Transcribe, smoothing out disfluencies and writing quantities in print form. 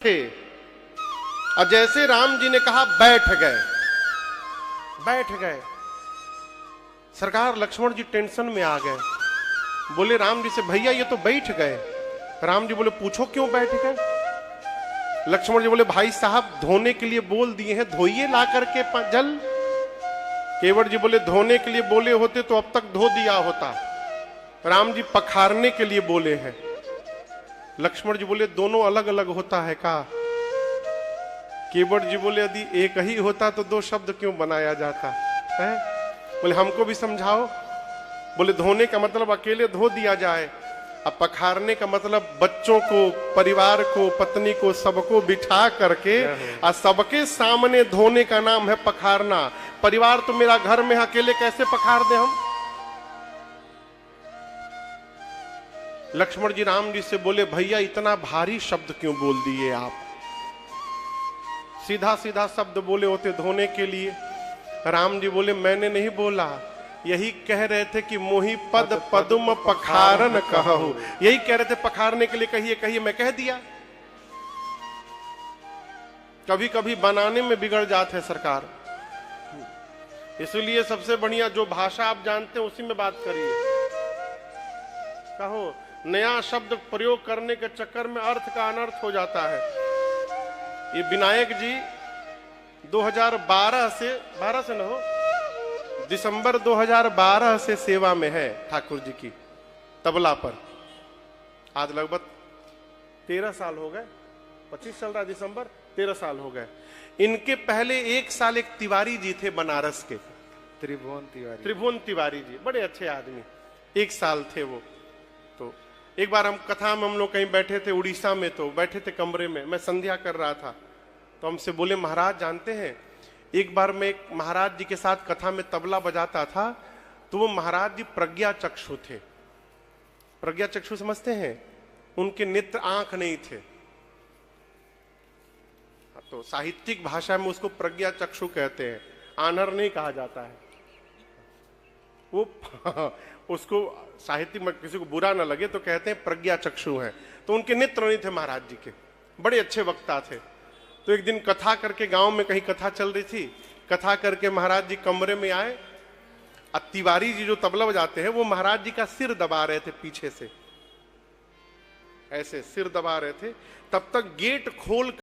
थे। और जैसे राम जी ने कहा बैठ गए, बैठ गए। सरकार लक्ष्मण जी टेंशन में आ गए, बोले राम जी से भैया ये तो बैठ गए। राम जी बोले पूछो क्यों बैठ गए। लक्ष्मण जी बोले भाई साहब धोने के लिए बोल दिए हैं, धोइए ला करके जल। केवट जी बोले धोने के लिए बोले होते तो अब तक धो दिया होता। राम जी पखारने के लिए बोले हैं। लक्ष्मण जी बोले दोनों अलग अलग होता है का। केवट जी बोले यदि एक ही होता तो दो शब्द क्यों बनाया जाता है। बोले हमको भी समझाओ। बोले धोने का मतलब अकेले धो दिया जाए, अब पखारने का मतलब बच्चों को, परिवार को, पत्नी को, सबको बिठा करके और सबके सामने धोने का नाम है पखारना। परिवार तो मेरा घर में अकेले कैसे पखार दे हम। लक्ष्मण जी राम जी से बोले भैया इतना भारी शब्द क्यों बोल दिए आप। सीधा सीधा शब्द बोले होते धोने के लिए। राम जी बोले मैंने नहीं बोला, यही कह रहे थे कि मोहि पद पद्म पखारन कहूं। यही कह रहे थे पखारने के लिए कहिए कहिए, मैं कह दिया। कभी कभी बनाने में बिगड़ जाते हैं सरकार, इसलिए सबसे बढ़िया जो भाषा आप जानते हैं उसी में बात करिए। कहो नया शब्द प्रयोग करने के चक्कर में अर्थ का अनर्थ हो जाता है। ये विनायक जी 2012 से 12 से न हो दिसंबर 2012 से सेवा में है ठाकुर जी की तबला पर। आज लगभग 13 साल हो गए, 25 चल रहा दिसंबर, 13 साल हो गए। इनके पहले 1 साल एक तिवारी जी थे बनारस के, त्रिभुवन तिवारी जी, बड़े अच्छे आदमी, 1 साल थे वो। तो एक बार हम कथा में हम लोग कहीं बैठे थे उड़ीसा में, तो बैठे थे कमरे में, मैं संध्या कर रहा था, तो हमसे बोले महाराज जानते हैं एक बार मैं एक महाराज जी के साथ कथा में तबला बजाता था, तो वो महाराज जी प्रज्ञा चक्षु थे। प्रज्ञा चक्षु समझते हैं, उनके नेत्र आंख नहीं थे, तो साहित्यिक भाषा में उसको प्रज्ञा चक्षु कहते हैं, आनर नहीं कहा जाता है वो। उसको साहित्य में किसी को बुरा ना लगे तो कहते हैं प्रज्ञा चक्षु हैं। तो उनके नेत्र नहीं थे महाराज जी के, बड़े अच्छे वक्ता थे। तो एक दिन कथा करके गांव में कहीं कथा चल रही थी, कथा करके महाराज जी कमरे में आए, और तिवारी जी जो तबला बजाते हैं वो महाराज जी का सिर दबा रहे थे पीछे से, ऐसे सिर दबा रहे थे। तब तक गेट खोल